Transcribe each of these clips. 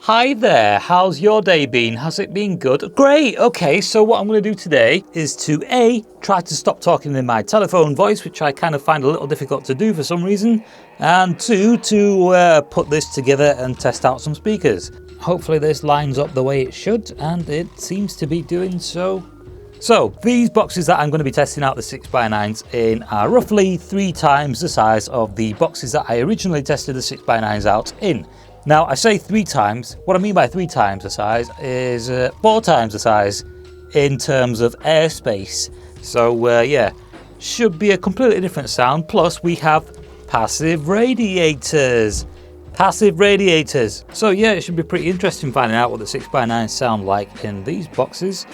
Hi there, how's your day been? Has it been good? Great, okay, so what I'm going to do today is to A, try to stop talking in my telephone voice, which I kind of find a little difficult to do for some reason, and 2, to put this together and test out some speakers. Hopefully this lines up the way it should, and it seems to be doing so. So, these boxes that I'm going to be testing out the 6x9s in are roughly 3 times the size of the boxes that I originally tested the 6x9s out in. Now, I say 3 times. What I mean by 3 times the size is 4 times the size in terms of airspace. So, yeah, should be a completely different sound. Plus, we have passive radiators. So, yeah, it should be pretty interesting finding out what the 6x9s sound like in these boxes.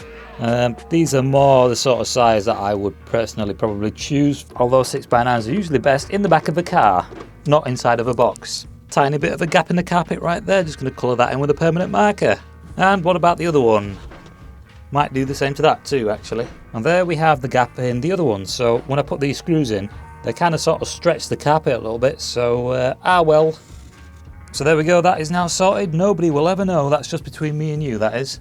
These are more the sort of size that I would personally probably choose, although 6x9s are usually best in the back of the car, not inside of a box. Tiny bit of a gap in the carpet right there, just going to colour that in with a permanent marker. And what about the other one? Might do the same to that too, actually. And there we have the gap in the other one, so when I put these screws in, they kind of sort of stretch the carpet a little bit, so well. So there we go, that is now sorted. Nobody will ever know, that's just between me and you, that is.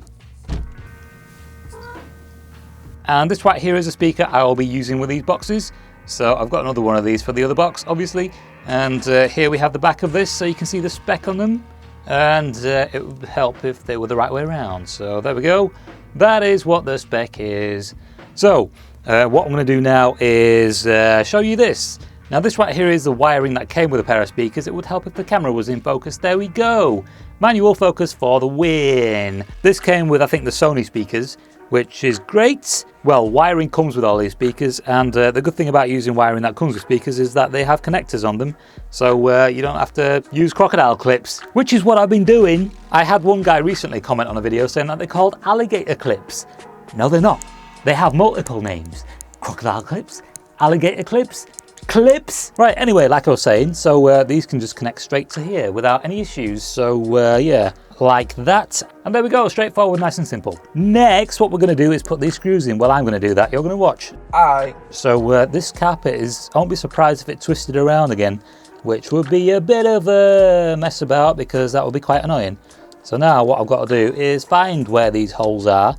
And this right here is a speaker I will be using with these boxes. So I've got another one of these for the other box, obviously. And here we have the back of this, so you can see the spec on them. And it would help if they were the right way around. So there we go. That is what the spec is. So what I'm going to do now is show you this. Now this right here is the wiring that came with a pair of speakers. It would help if the camera was in focus. There we go. Manual focus for the win. This came with, I think, the Sony speakers, which is great. Well, wiring comes with all these speakers, and the good thing about using wiring that comes with speakers is that they have connectors on them, so you don't have to use crocodile clips, which is what I've been doing. I had one guy recently comment on a video saying that they're called alligator clips. No, they're not. They have multiple names. Crocodile clips, alligator clips, clips. Right, anyway, like I was saying, so these can just connect straight to here without any issues, so yeah. Like that, and there we go, straightforward, nice and simple. Next, what we're going to do is put these screws in. Well, I'm going to do that, you're going to watch. Aye. So this carpet is, I won't be surprised if it twisted around again, which would be a bit of a mess about because that would be quite annoying. So now what I've got to do is find where these holes are,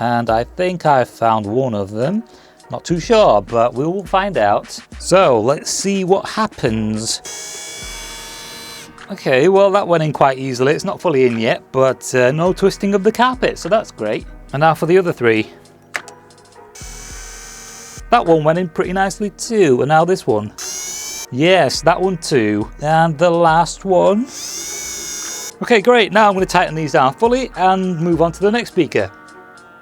and I think I've found one of them. Not too sure, but we will find out. So let's see what happens. Okay, well that went in quite easily. It's not fully in yet, but no twisting of the carpet, so that's great. And now for the other 3. That one went in pretty nicely too, and now this one. Yes, that one too. And the last one. Okay, great. Now I'm going to tighten these down fully and move on to the next speaker.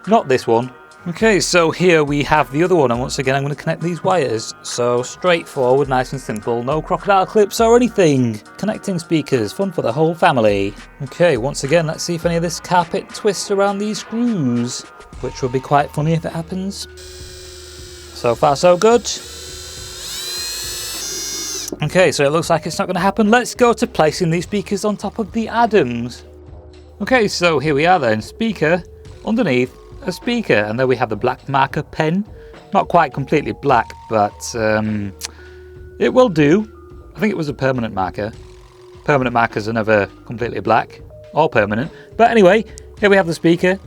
Not this one. Okay, so here we have the other one, and once again I'm going to connect these wires. So straightforward, nice and simple, no crocodile clips or anything. Connecting speakers, fun for the whole family. Okay, once again, let's see if any of this carpet twists around these screws, which would be quite funny if it happens. So far so good. Okay, so it looks like it's not going to happen. Let's go to placing these speakers on top of the Adams. Okay, so here we are then, speaker underneath a speaker, and there we have the black marker pen. Not quite completely black, but it will do. I think it was a permanent marker. Permanent markers are never completely black or permanent, but anyway, here we have the speaker.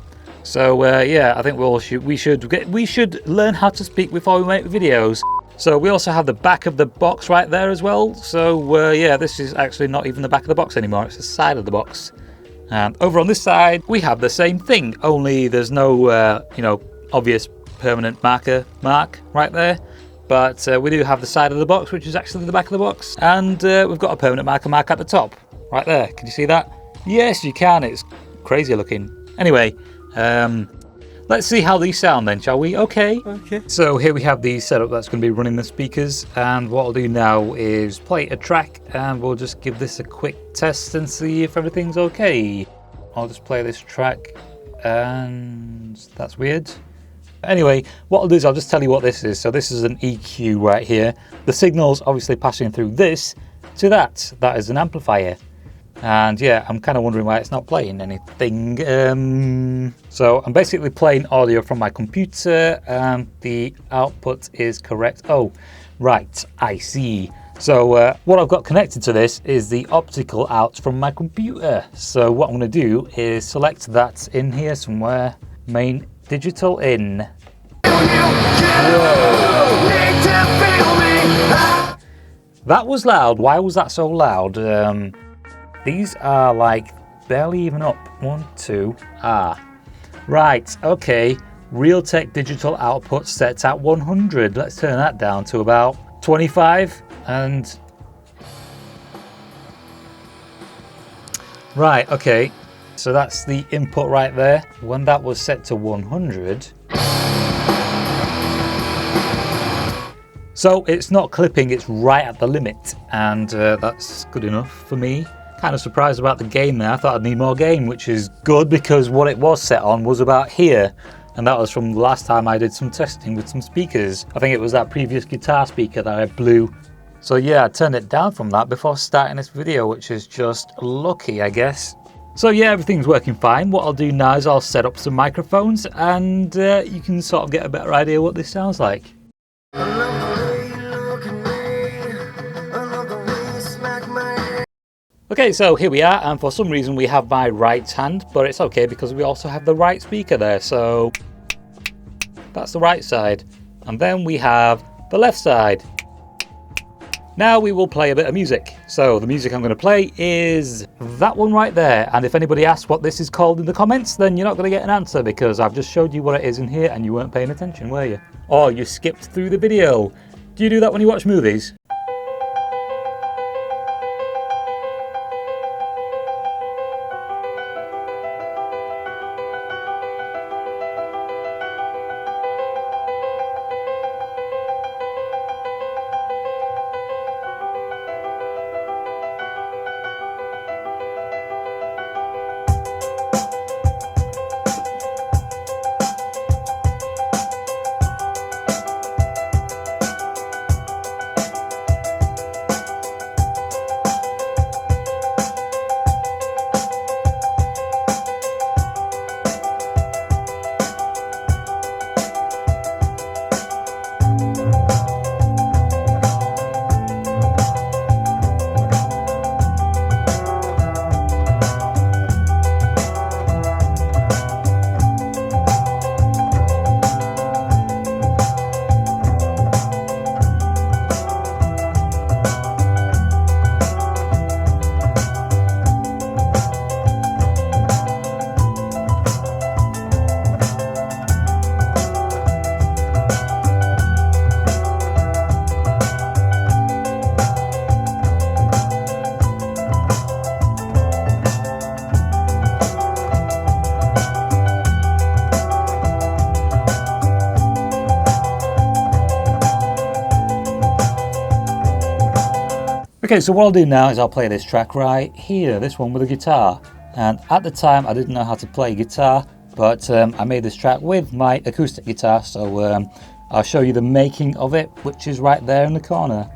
So yeah, I think we should learn how to speak before we make videos. So we also have the back of the box right there as well. So yeah, this is actually not even the back of the box anymore, it's the side of the box. And over on this side, we have the same thing, only there's no, you know, obvious permanent marker mark right there. But we do have the side of the box, which is actually the back of the box. And we've got a permanent marker mark at the top, right there. Can you see that? Yes, you can. It's crazy looking. Anyway, let's see how these sound then, shall we? Okay. So here we have the setup that's going to be running the speakers, and what I'll do now is play a track, and we'll just give this a quick test and see if everything's okay. I'll just play this track, and that's weird. Anyway, what I'll do is I'll just tell you what this is. So this is an EQ right here. The signal's obviously passing through this to that. That is an amplifier. And yeah, I'm kind of wondering why it's not playing anything. So I'm basically playing audio from my computer and the output is correct. Oh, right, I see. So what I've got connected to this is the optical out from my computer. So what I'm going to do is select that in here somewhere. Main digital in. That was loud. Why was that so loud? These are like barely even up. 1, 2. Right. Okay. Realtek digital output set at 100. Let's turn that down to about 25. And right. Okay. So that's the input right there. When that was set to 100. So it's not clipping, it's right at the limit, and that's good enough for me. Kind of surprised about the gain there. I thought I'd need more gain, which is good because what it was set on was about here, and that was from the last time I did some testing with some speakers. I think it was that previous guitar speaker that I blew. So yeah, I turned it down from that before starting this video, which is just lucky, I guess. So yeah, everything's working fine. What I'll do now is I'll set up some microphones, and you can sort of get a better idea what this sounds like. Okay, so here we are, and for some reason we have my right hand, but it's okay because we also have the right speaker there, so that's the right side. And then we have the left side. Now we will play a bit of music. So the music I'm going to play is that one right there, and if anybody asks what this is called in the comments, then you're not going to get an answer because I've just showed you what it is in here and you weren't paying attention, were you? Or you skipped through the video. Do you do that when you watch movies? Okay, so what I'll do now is I'll play this track right here, this one with a guitar. And at the time I didn't know how to play guitar, but I made this track with my acoustic guitar, so I'll show you the making of it, which is right there in the corner.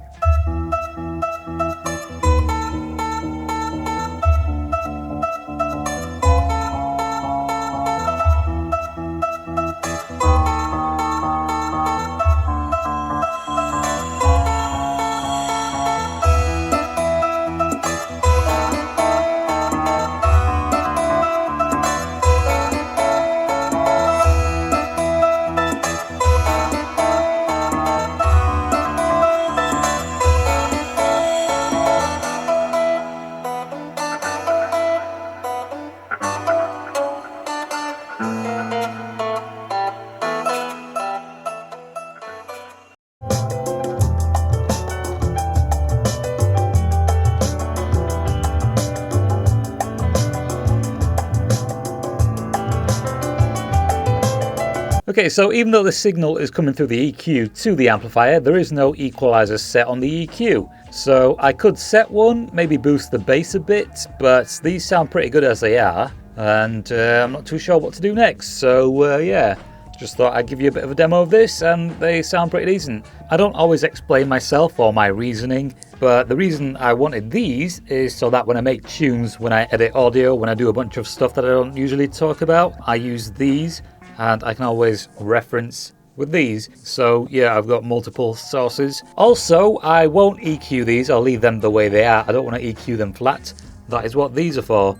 Okay, so even though the signal is coming through the EQ to the amplifier, there is no equalizer set on the EQ. So I could set one, maybe boost the bass a bit, but these sound pretty good as they are, and I'm not too sure what to do next. So yeah, just thought I'd give you a bit of a demo of this, and they sound pretty decent. I don't always explain myself or my reasoning, but the reason I wanted these is so that when I make tunes, when I edit audio, when I do a bunch of stuff that I don't usually talk about, I use these. And I can always reference with these. So yeah, I've got multiple sources. Also, I won't EQ these, I'll leave them the way they are. I don't want to EQ them flat. That is what these are for.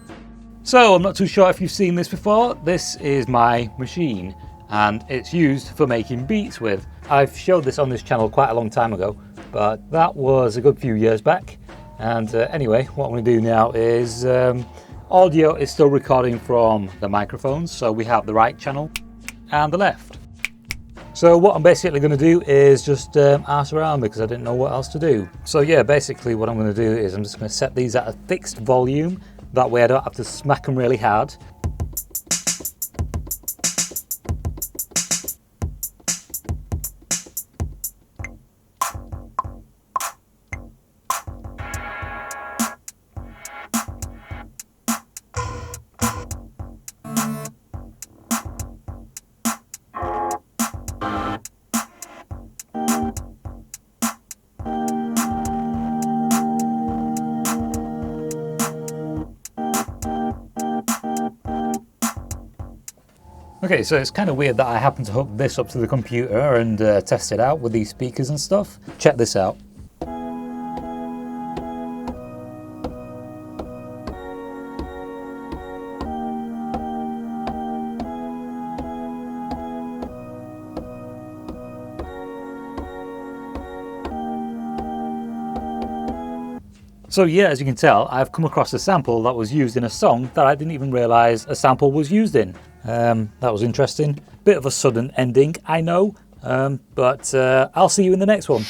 So I'm not too sure if you've seen this before. This is my machine and it's used for making beats with. I've showed this on this channel quite a long time ago, but that was a good few years back. And anyway, what I'm going to do now is audio is still recording from the microphones, so we have the right channel and the left. So what I'm basically going to do is just arse around because I didn't know what else to do. So yeah, basically what I'm going to do is I'm just going to set these at a fixed volume. That way I don't have to smack them really hard. Okay, so it's kind of weird that I happen to hook this up to the computer and test it out with these speakers and stuff. Check this out. So yeah, as you can tell, I've come across a sample that was used in a song that I didn't even realise a sample was used in. That was interesting. Bit of a sudden ending, I know, but I'll see you in the next one.